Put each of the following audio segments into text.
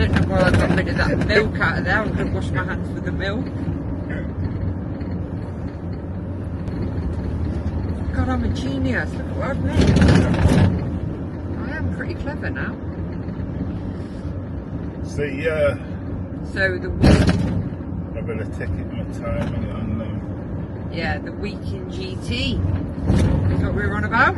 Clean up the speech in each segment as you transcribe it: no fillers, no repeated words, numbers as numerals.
don't know why I got rid of that milk out of there. I'm going to wash my hands with the milk. God, I'm a genius. Look what I've made. I am pretty clever now. So yeah. So the week. I better take it my time and yeah, the week in GT is what we were on about.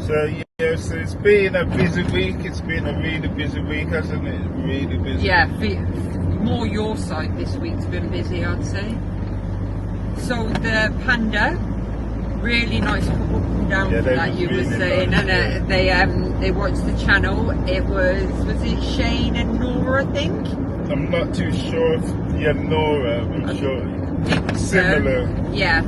So yeah, so it's been a busy week. It's been a really busy week, hasn't it? Really busy. Yeah, more your side this week's been busy, I'd say. Sold the Panda. Really nice couple come down that you really were saying, nice, and they watched the channel. It was it Shane and Nora, I think? I'm not too sure if Nora, I'm sure. Similar. Yeah.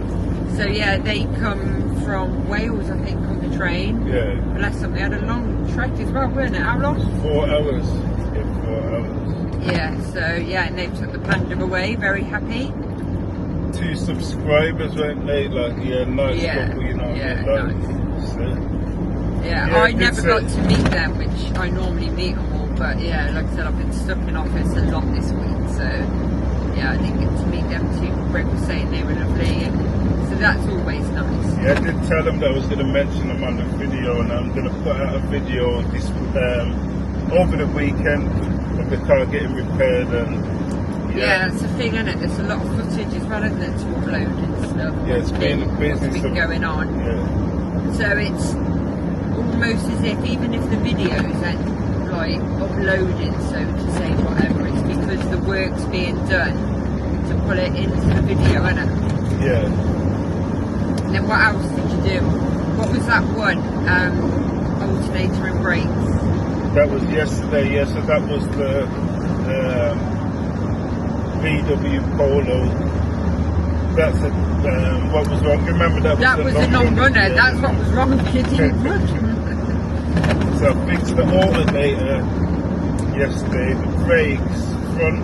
So yeah, they come from Wales, I think, on the train. Yeah. Bless them, they had a long trek as well, weren't it? How long? 4 hours. Yeah, 4 hours. Yeah, so yeah, and they took the Panda away, very happy. 2 subscribers, weren't they? Like, nice couple, nice. So, yeah, I never got to meet them, which I normally meet them all, but yeah, like I said, I've been stuck in office a lot this week, so yeah, I didn't get to meet them too. Greg was saying they were lovely, and so that's always nice. Yeah, I did tell them that I was going to mention them on the video, and I'm going to put out a video this over the weekend of the car getting repaired. And yeah, that's the thing, isn't it? There's a lot of footage as well, isn't there, to upload and stuff. Yeah, it's been a busy. What's been going on. Yeah. So it's almost as if, even if the videos aren't like uploaded, so to say, whatever, it's because the work's being done to put it into the video, isn't it? Yeah. And then what else did you do? What was that one? Alternator and brakes. That was yesterday. Yeah, so that was the VW Polo. That's what was wrong. Remember that was a non-runner. Yeah. That's what was wrong with it. So I fixed the alternator yesterday. The brakes, front.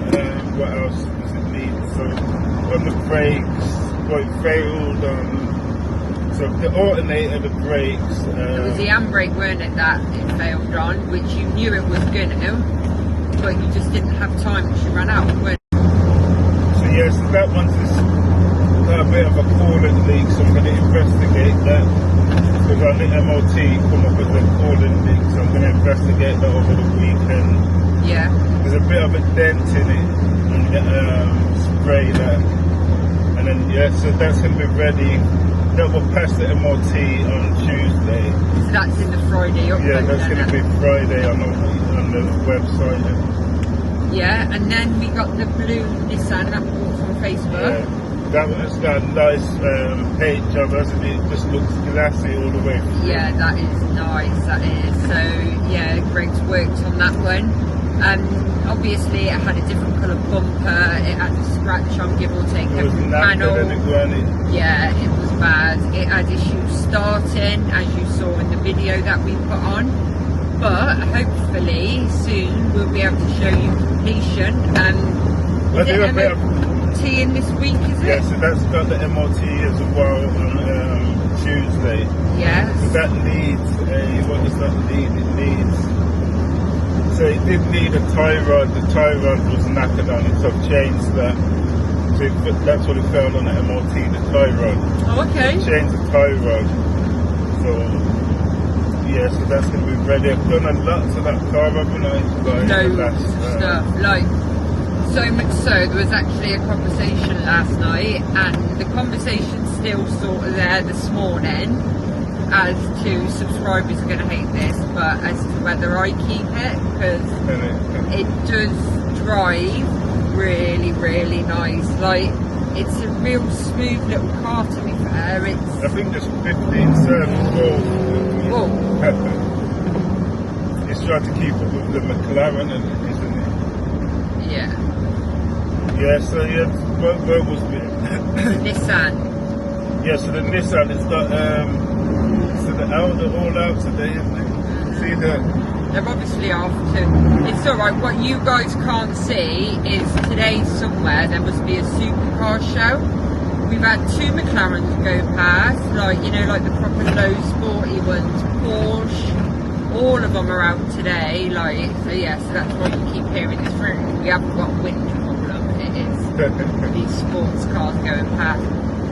What else does it need? So on the brakes, it failed. So the alternator, the brakes. It was the handbrake, weren't it, that it failed on, which you knew it was going to, but you just didn't have time because you ran out, weren't you? So yes, that one's got a bit of a coolant leak, so I'm going to investigate that. Because on the MOT come up with a coolant leak, so I'm going to investigate that over the weekend. Yeah. There's a bit of a dent in it, and spray that. And then so that's going to be ready. That will pass the MOT on Tuesday. So that's in the Friday upload. Yeah, that's going to be Friday on the website. Yeah, and then we got the blue Nissan that we bought from Facebook. Yeah, that has got a nice paint job, hasn't it? It just looks glassy all the way through. Yeah, that is nice, that is. So, yeah, Greg's worked on that one. Obviously, it had a different colour bumper, it had a scratch on, give or take, every panel. Yeah, it was bad. It had issues starting, as you saw in the video that we put on. But hopefully soon we'll be able to show you completion. Is it MOT in this week, is it? Yeah, so that's got the MOT as well on Tuesday. Yes. So that needs what does that need? It needs, so it did need a tie rod. The tie rod was knackered on it, so I've changed that. So that's what it found on the MOT, the tie rod. Oh, okay. Changed the tie rod. So yeah, so that's going to be ready. I've done a lot to that car, haven't I? Loads of stuff. Like, so much so, there was actually a conversation last night, and the conversation's still sort of there this morning, as to subscribers are going to hate this, but as to whether I keep it, because it does drive really, really nice. Like, it's a real smooth little car, to be fair. I think there's 15 service. Whoa. It's trying to keep up with the McLaren, isn't it? Yeah. Yeah, so yeah, where was it? Nissan. Yeah, so the Nissan is got, so they're all out today, isn't it? See that? They're obviously after. It's alright, what you guys can't see is today somewhere there must be a supercar show. We've had 2 McLarens go past, like, you know, like the proper low sporty ones, Porsche, all of them are out today, like, so yeah, so that's why you keep hearing this room. We haven't got a wind problem, it is these sports cars going past.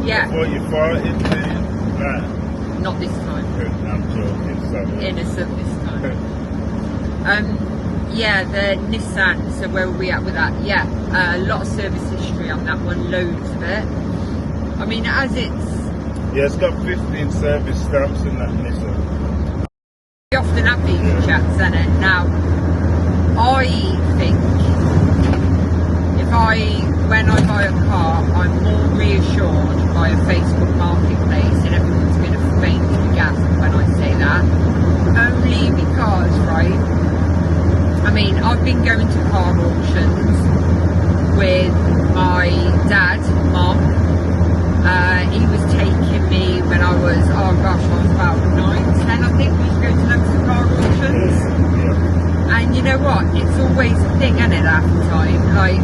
Yeah. What you farted in? Nah. Not this time. I'm joking, sorry. Innocent this time. Yeah, the Nissan, so where were we at with that? Yeah, a lot of service history on that one, loads of it. I mean, as it's... Yeah, it's got 15 service stamps in that Nissan. We often have these chats, in it. Now, I think when I buy a car, I'm more reassured by a Facebook marketplace, and everyone's going to faintly gasp when I say that. Only because, right, I mean, I've been going to car auctions with my dad, Mom. He was taking me when I was, oh gosh, I was about 9, 10, I think. We used to go to loads of car auctions. And you know what? It's always a thing, isn't it, half the time? Like,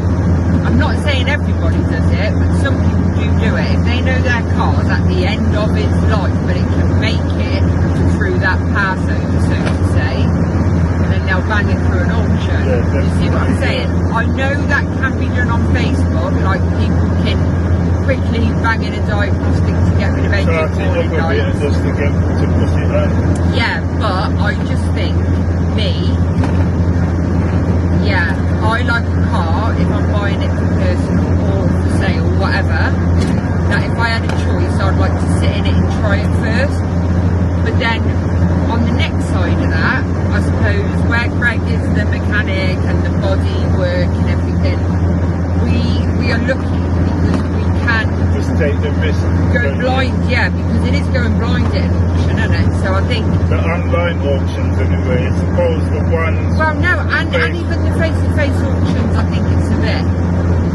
I'm not saying everybody does it, but some people do it. If they know their car's at the end of its life, but it can make it through that pass over, so to say, then they'll bang it through an auction. You see what I'm saying? I know that can be done on Facebook, like people can quickly bang in a diagnostic to get rid of engine warning lights. Yeah, but I just think, I like a car, if I'm buying it for personal or for sale, whatever, that if I had a choice, I'd like to sit in it and try it first. But then, on the next side of that, I suppose, where Greg is the mechanic and the body work and everything, we are lucky because we can just take the risk. Go blind, yeah, because it is going blind at an auction, isn't it? So I think... The online auctions anyway, I suppose the ones... Well, no, and even the face-to-face auctions, I think it's a bit...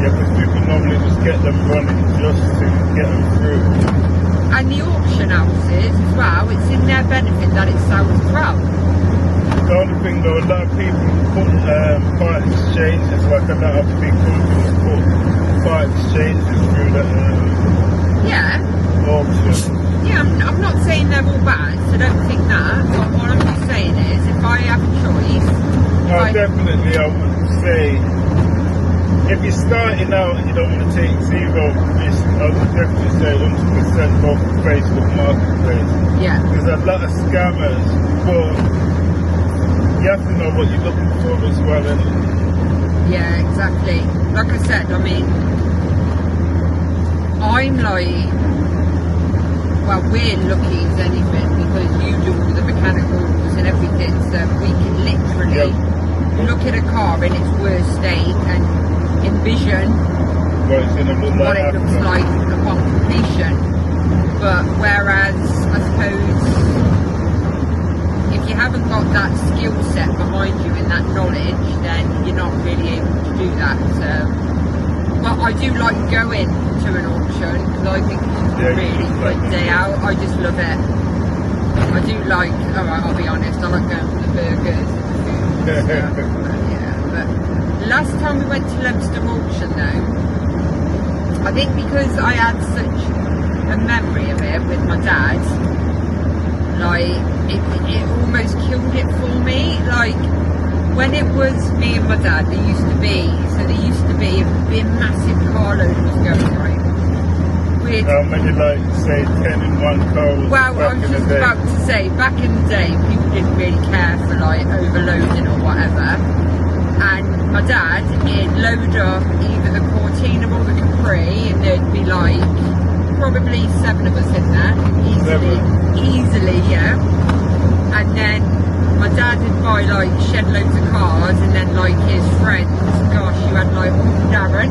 Yeah, because people normally just get them running just to get them through. And the auction houses as well, it's in their benefit that it sells as well. The only thing though, a lot of people put part exchanges, like a lot of big companies put part exchanges through the auction. Yeah, I'm not saying they're all bad, so don't think that. But what I'm just saying is, if I have a choice... Definitely I would say, if you're starting out and you don't want to take zero risk, I would definitely say 100% go for Facebook Marketplace. Yeah. There's a lot of scammers, but you have to know what you're looking for as well. Yeah, exactly. Like I said, I mean, I'm like, well, we're lucky as anything because you do all the mechanicals and everything, so we can literally look at a car in its worst state and envision what it looks like upon completion. But whereas, I suppose, if you haven't got that skill set behind you and that knowledge, then you're not really able to do that. So, but I do like going to an auction because I think it's a really good day out. I just love it. I do like, alright, I'll be honest, I like going for the burgers and the food and stuff. But last time we went to Leicester auction though, I think because I had such a memory of it with my dad, like it almost killed it for me. Like when it was me and my dad, there used to be a massive carload was going right. How many, like, say 10 in one car? Well, I was just about to say, back in the day, people didn't really care for like overloading or whatever. And my dad, he'd load up either the Cortina or the Capri, and there'd be like probably 7 of us in there, easily, yeah. And then my dad would buy like shed loads of cars, and then like his friends, gosh, you had like Darren,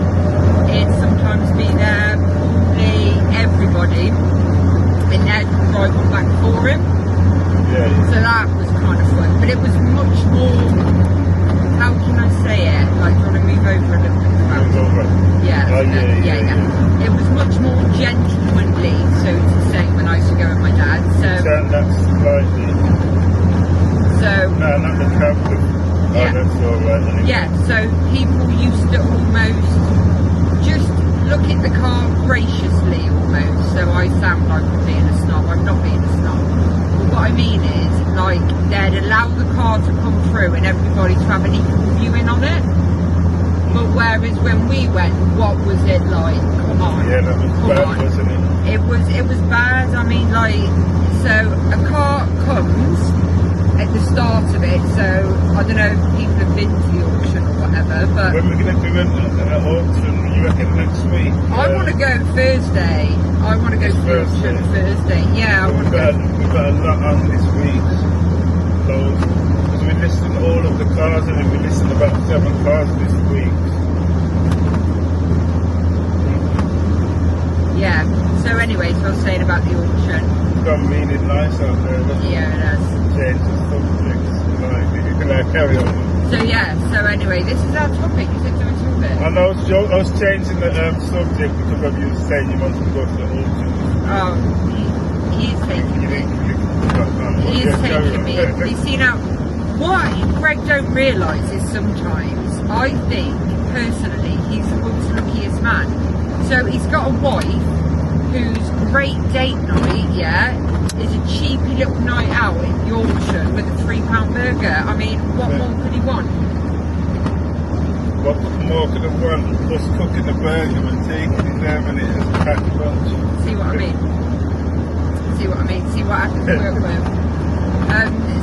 he'd sometimes be there, probably everybody, and they'd drive one back for him. So that was kind of fun, but it was much more, how can I say it, like, do you want to move over a little bit? Yeah. It was much more gentlemanly, so to say, when I used to go with my dad. So that's slightly. So no, not the captain. Yeah. Oh, that's alright. Anyway. Yeah. So people used to almost just look at the car graciously, almost. So I sound like I'm being a snob. I'm not being a snob. But what I mean is, like they'd allow the car to come through and everybody to have an equal viewing on it. But whereas when we went, what was it like? Come on. Yeah, that was bad, wasn't it? It was bad. I mean, like, so a car comes at the start of it, so I don't know if people have been to the auction or whatever, but when we're going to do an auction, you reckon next week? I want to go Thursday. I want to go to the auction Thursday. Yeah, I want to go. We've got a lot on this week. Because we listed all of the cars and we listed about 7 cars this week. Yeah. So anyway, so I was saying about the auction. It's gone really nice out there. Yeah, it has. Change the subjects. Like, you can carry on. So yeah, so anyway, this is our topic. You said do a topic. And I was changing the subject because of you saying you wanted to go to the auction. Oh, he is taking me. He is taking me. You see now, what Greg don't realise is sometimes, I think, personally, he's the world's luckiest man. So he's got a wife whose great date night, yeah, is a cheapy little night out in Yorkshire with a £3 burger. I mean, what more could he want? What more could have won? Us cooking the burger and taking it there and it as a packed lunch. See what I mean? See what I mean? See what I can work with?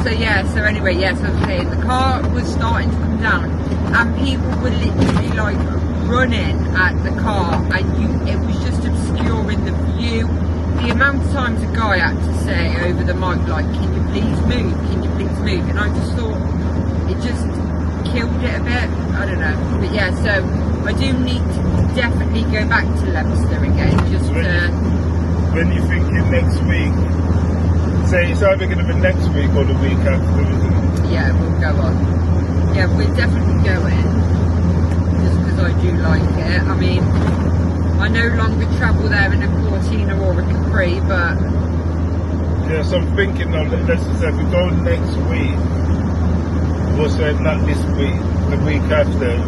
So yeah, so anyway, yes, I was saying the car was starting to come down and people were literally like running at the car and it was just obscuring the view. The amount of times a guy had to say over the mic, like, can you please move? Can you please move? And I just thought it just killed it a bit. I don't know. But yeah, so I do need to definitely go back to Leicester again. Just when you're thinking next week, say it's either going to be next week or the week after, isn't it? Yeah, we'll go on. Yeah, we're definitely going. Just because I do like it. I mean, I no longer travel there in a Cortina or a Capri, but yeah, so I'm thinking, let's just say if we go next week, we'll say not this week, the week after,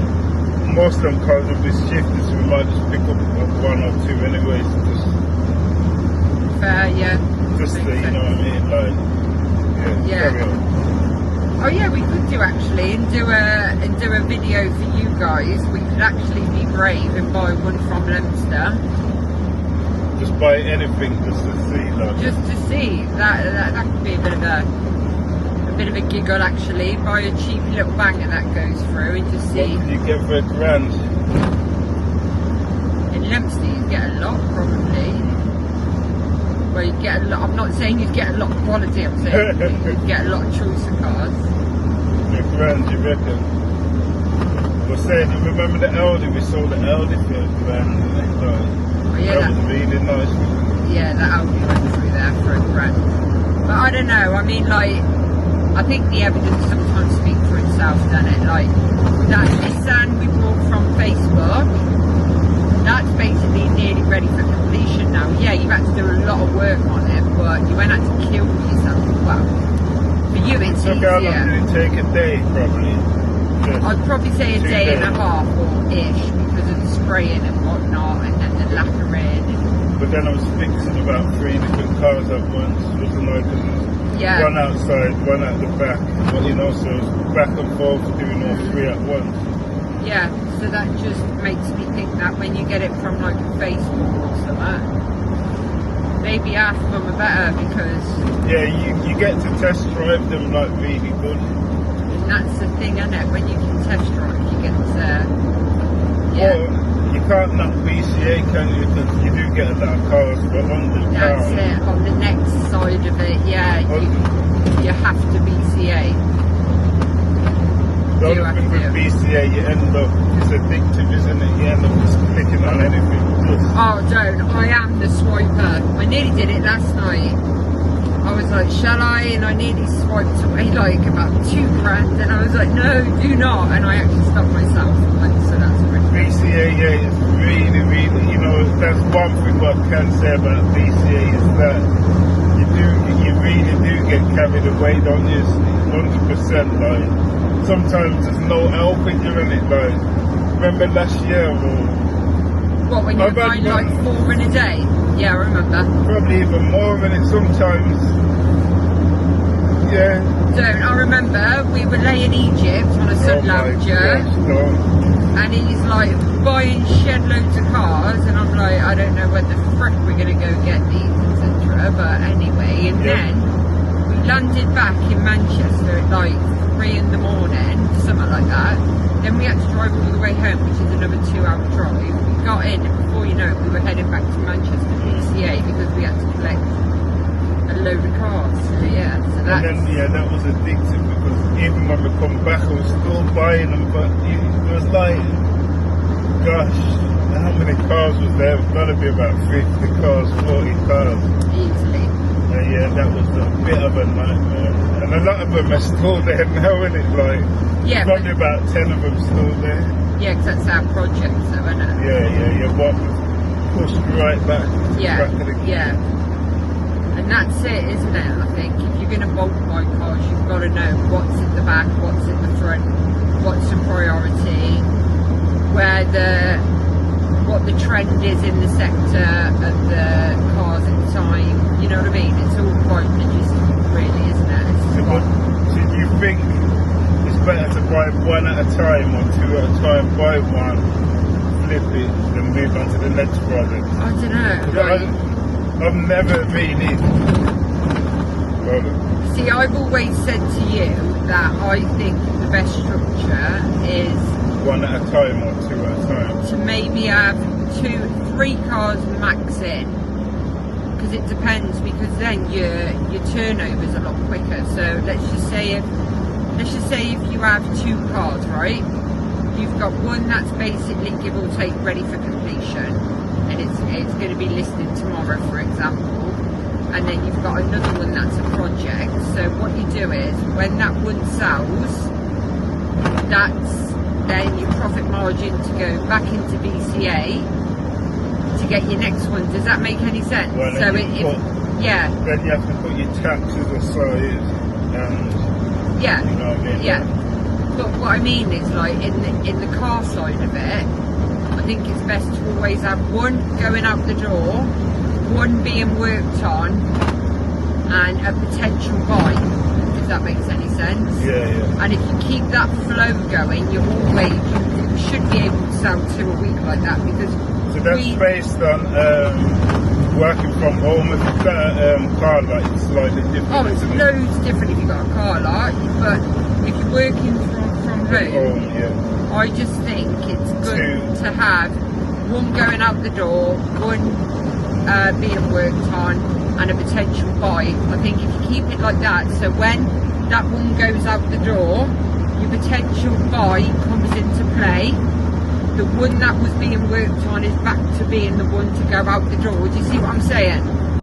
most of them cars will be shifted, so we might just pick up 1 or 2 anyways, fair, yeah. Just so, you know what I mean, like, yeah. Carry on. Oh yeah, we could do actually, and do a video for you guys. We could actually be brave and buy one from Leicester. Just buy anything just to see, like. Just to see. That could be a bit of a giggle actually. Buy a cheapy little banger that goes through and just see. What did you get for £1,000? In Leicester you get a lot probably. Well, you get a lot. I'm not saying you'd get a lot of quality. I'm saying you'd get a lot of choice of cars. £1,000, you reckon? We're saying, remember the Audi? We sold the Audi for £1,000. Oh, yeah, that was really nice. Yeah, that Audi went through there for £1,000. But I don't know. I mean, like, I think the evidence sometimes speaks for itself, doesn't it? Like that Nissan we bought from Facebook. That's basically nearly ready for completion now. Yeah, you've had to do a lot of work on it, but you won't have to kill yourself. Well, for you it's easier. How long did it take? A day, probably? I'd probably say a day and a half or ish because of the spraying and whatnot and then the lacquering. But then I was fixing about 3 different cars at once, wasn't I? Yeah. One outside, one at the back, but you know, so back and forth doing all 3 at once. Yeah, so that just makes me think that when you get it from like a Facebook or something, maybe half of them are better because... Yeah, you get to test drive them like really good. And that's the thing, isn't it? When you can test drive, you get to... Yeah. Well, you can't knock BCA, can you? Because you do get a lot of cars, but on the That's it, on the next side of it, yeah, you have to BCA. The only thing with BCA, you end up, it's addictive, isn't it? You end up just clicking on anything. Oh, don't. I am the swiper. I nearly did it last night. I was like, shall I? And I nearly swiped away like about £2,000. And I was like, no, do not. And I actually stopped myself. So that's really BCA, yeah, it's really, really, you know, that's one thing what I can say about BCA is that you really do get carried away, don't you? 100%, like. Sometimes there's no helping you in it, like, remember last year or... What, when you were buying like 4 in a day? Yeah, I remember. Probably even more in it sometimes. Yeah. So I remember we were laying Egypt on a sun lounger, and he's like buying shed loads of cars, and I'm like, I don't know when the frick we're gonna go get these, etc. But anyway, and then we landed back in Manchester at like 3 in the morning, something like that. Then we had to drive all the way home, which is another 2-hour drive. We got in, and before you know it, we were heading back to Manchester PCA because we had to collect a load of cars. So yeah, so that's... And then, that was addictive because even when we come back, I was still buying them, but it was like, gosh, how many cars was there? It was got to be about 50 cars, 40 cars. Easily. Yeah, that was a bit of a nightmare. And a lot of them are still there now, isn't it? Like, probably about 10 of them still there. Yeah, because that's our project, so isn't it? Yeah, what was pushed right back. Yeah. And that's it, isn't it? I think if you're going to bulk buy cars, you've got to know what's in the back, what's in the front, what's the priority, what the trend is in the sector of the cars at the time. You know what I mean? It's all quite logistical, really, isn't it? So do you think it's better to buy one at a time or 2 at a time? Buy one, flip it, then move on to the next product? I don't know. I've never been in. See, I've always said to you that I think the best structure is 1 at a time or 2 at a time. To maybe have 3 cars max in, because it depends. Because then your turnover's a lot quicker. So let's just say if you have 2 cars, right? You've got one that's basically give or take ready for completion, and it's going to be listed tomorrow, for example. And then you've got another one that's a project. So what you do is, when that one sells, that's then your profit margin to go back into BCA to get your next one. Does that make any sense? Well, so then you have to put your taxes aside, and you know what I mean? Yeah. But what I mean is, like, in the car side of it, I think it's best to always have one going out the door, one being worked on, and a potential buy, if that makes any sense. Yeah. And if you keep that flow going, you should be able to sell 2 a week like that, because so that's based on working from home. If you've got a car lot, it's slightly different. Oh, it's loads different if you've got a car lot, but if you're working from home, I just think it's good to have one going out the door, one being worked on, and a potential buy. I think if you keep it like that, so when that one goes out the door, your potential buy comes into play. The one that was being worked on is back to being the one to go out the door. Do you see what I'm saying?